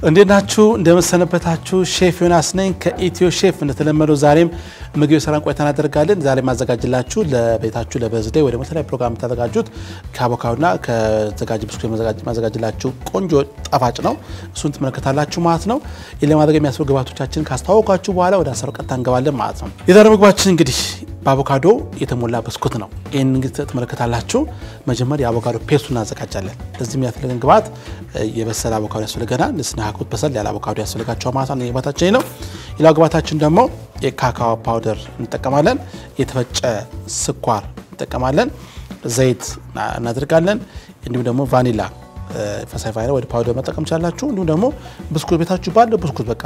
እንደናችሁ እንደመሰነበታችሁ ሼፍ ዮናስ ነኝ ከኢትዮ ሼፍ እንደተለመደው ዛሬም ምግብ ሰራን ቆይታ እናደርጋለን ዛሬ ማዘጋጅላችሁ ለቤታችሁ ለበርዝዴይ ወይ ደግሞ ተለያየ ፕሮግራም ታዘጋጁት ከአቮካዶና ከዘጋጅ ብስኩት ማዘጋጅላችሁ ቆንጆ ጣፋጭ ነው እሱን ተመለከታላችሁ ማለት ነው ለማድረግ የሚያስፈልጉ ግብአቶቻችን ካስተዋወቃችሁ በኋላ ወደ አሰራሩ ቀጥታ እንገባለን ማለት ነው የዛሬው ምግባችን እንግዲህ በአቮካዶ የተሞላ ብስኩት ነው ይሄን እንግዲህ ተመለከታላችሁ መጀመሪያ የአቮካዶ ፔስቱን እናዘጋጃለን ለዚህ የሚያስፈልገን ግብአት የበሰለ አቮካዶ ያስፈልገናል ለስናሃኩት በሰል ያለ አቮካዶ ያስፈልጋቸው ማለት ነው ግብአታችን ነው ሌላው ግብአታችን ደግሞ የካካኦ ፓውደር እንጠቀማለን የተፈጨ ስኳር እንጠቀማለን ዘይት እናደርጋለን እንዲሁም ደግሞ ቫኒላ ፈሳሽ ቫኒላ ወይ ፓውደር መጠቀም ይችላልላችሁ እንዲሁም ደግሞ ብስኩት ቤታችሁ ባለ ብስኩት በቃ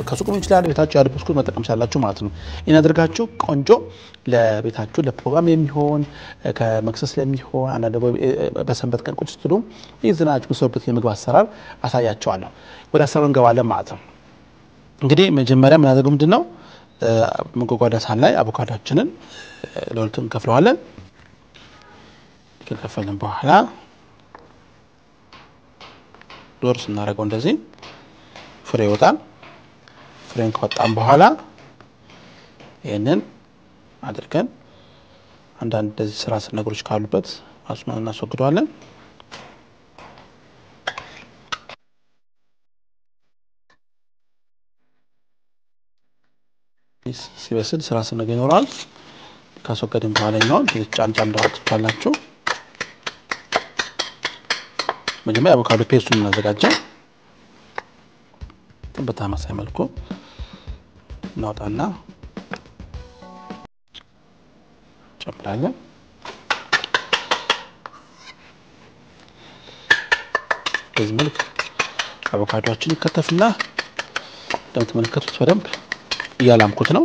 ከሱቁም ይችላል ቤታችሁ ያለ ብስኩት መጠቀም ይችላልላችሁ ማለት ነው እናደርጋችሁ ቆንጆ ለቤታችሁ ለፕሮግራም የሚሆን ከመክሰስ ለሚሆን አንዳንድ በሰንበት ቀን ቁጭ ስትሉ ይዝናችሁ በሰበት የምግብ አሰራር አሳያችኋለሁ ወደ አሰራሩ እንገባለን ማለት ነው እንግዲህ መጀመሪያ ምን አደረገው ምንድነው መጓጓዳ ሳህን ላይ አቮካዶአችንን ለሁለቱም ከፍለዋለን ከከፈልን በኋላ ዶርስ እናደርገው እንደዚህ ፍሬ ይወጣል ፍሬን ከወጣን በኋላ ይሄንን አድርገን አንዳንድ እንደዚህ ስራስ ነገሮች ካሉበት አስማን እናስወግደዋለን ሲበስል ስራስ ነገር ይኖራል ካስወገድን በኋላ ነው ጫንጫ እንዳወጣላችሁ መጀመሪያ አቮካዶ ፔስቱን እናዘጋጀው በተመሳሳይ መልኩ እናውጣና ጨምራለን በዚህ መልኩ አቮካዶአችን ይከተፍና እንደምትመለከቱት በደንብ እያላምኩት ነው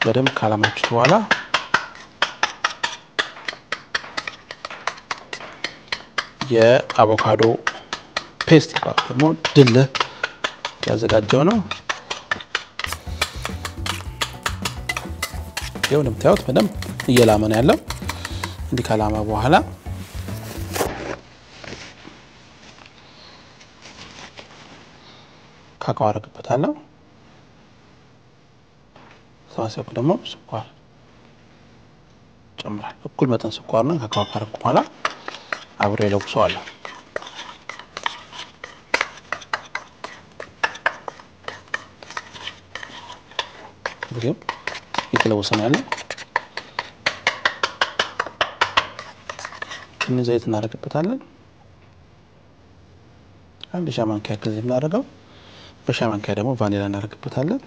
በደንብ ካላማችሁት በኋላ የአቮካዶ ፔስት ደግሞ ድል ያዘጋጀው ነው ይሄው እንደምታዩት በደንብ እየላመ ነው ያለው እንዲህ ካላማ በኋላ ካካኦ አረግበታለሁ ሳሳው ደግሞ ስኳር ጨምራለሁ እኩል መጠን ስኳርና ካካኦ ካረኩ በኋላ አብሬ ለውሰዋለሁ እንግዲህ የተለወሰ ነው ያለው ትንሽ ዘይት እናደርግበታለን አንድ ሻይ ማንኪያ ከዚህ እናደርገው በሻይ ማንኪያ ደግሞ ቫኒላ እናደርግበታለን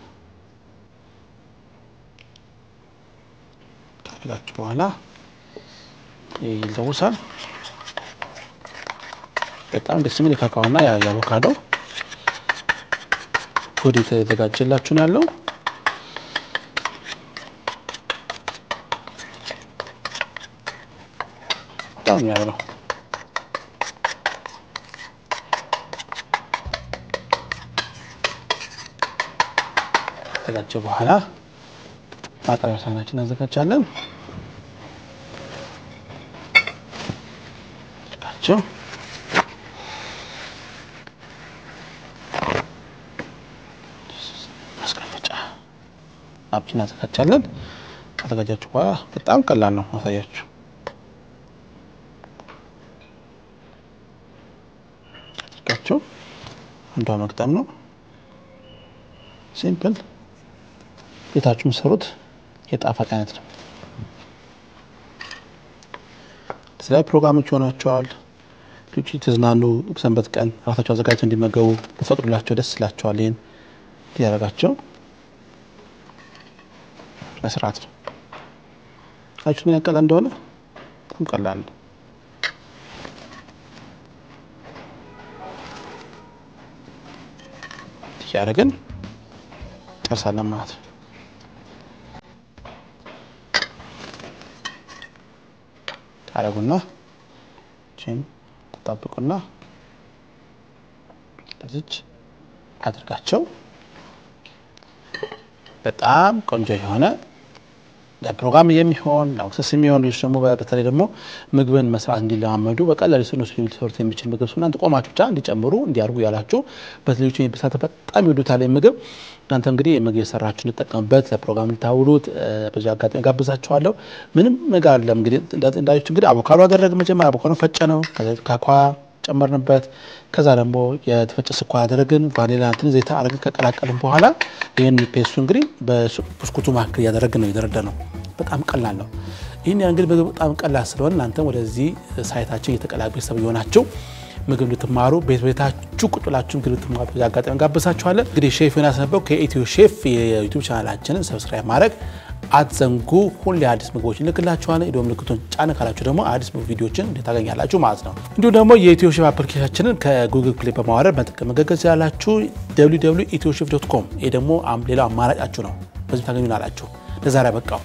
ከላችሁ በኋላ ይለውሳል በጣም ደስ የሚል ካካኦና የአቮካዶ ፑዲ ተዘጋጀላችሁ ነው ያለው በጣም ያምራል ተጋጨ በኋላ ማጣሪያ ሳህናችን አዘጋጃለን ተጋጨው አብቺና ተካቻለን አዘጋጃችሁ በኋላ በጣም ቀላል ነው ማሳያችሁ ተካቸው አንዷ መቅጠም ነው ሲምፕል ቤታችሁም ሰሩት የጣፋጭ አይነት ነው ስለዚህ ፕሮግራሞች ሆናቸዋል ልጅ ተዝናኑ ሰንበት ቀን ራሳቸው አዘጋጅተው እንዲመገቡ ተፈቅዶላቸው ደስ ይላቸዋል ይሄን ያረጋቸው መስራት ነው አጭ ምን ያቀላ እንደሆነ እንቀላል ያረጋን ተርሳለን ማለት ታረጉና ቺን ተጣብቁና ለዚች አድርጋቸው በጣም ቆንጆ የሆነ ለፕሮግራም የሚሆን ለአክሰስ የሚሆን ደግሞ በተለይ ደግሞ ምግብን መስራት እንዲለማመዱ በቀላሉ ስኑስ ሊሰሩት የሚችል ምግብ እናንተ ቆማችሁ ብቻ እንዲጨምሩ እንዲያርጉ ያላችሁ በትልልቆቹ የሚበሳተ በጣም ይወዱታል ምግብ እናንተ እንግዲህ ምግብ የሰራችሁ እንድትጠቀሙበት ለፕሮግራም ልታውሉት በዚህ አጋጣሚ ጋብዛችኋለሁ ምንም ነገር አለ እንግዲህ እንዳያችሁ እንግዲህ አቮካዶ አደረግ መጀመሪያ አቮካዶ ፈጨነው ከኳ ጨመርንበት ከዛ ደግሞ የተፈጨ ስኳር አደረግን ቫኒላ እንትን ዘይት አድርገን ከቀላቀልን በኋላ ይሄን ፔስቱ እንግዲህ በብስኩቱ ማከል ያደረግን ነው ይደረደነው በጣም ቀላል ነው ይሄን እንግዲህ በጣም ቀላል ስለሆነ እናንተ ወደዚህ ሳይታችን እየተቀላቀሉ ቤተሰብ ይሆናችሁ ምግብ ልትማሩ ቤታችሁ ቁጥላችሁ ምግብ ልትማሩ ያጋጠመ ጋብዛችኋለሁ እንግዲህ ሼፍ ዮናስ ነበርኩ ከኢትዮ ሼፍ የዩቲዩብ ቻናላችንን ሰብስክራይብ ማድረግ አትዘንጉ ሁሌ አዲስ ምግቦችን ልክላችኋለሁ ኢዶ ምልክቱን ጫነ ካላችሁ ደግሞ አዲስ ቪዲዮችን እንድታገኛላችሁ ማለት ነው እንዲሁ ደግሞ የኢትዮ ሼፍ አፕሊኬሽናችንን ከጉግል ፕሌይ በማውረድ መጠቀም መገገዝ ያላችሁ www.ethiochef.com ይሄ ደግሞ ሌላ አማራጫችሁ ነው በዚህ ታገኙናላችሁ ለዛሬ በቃው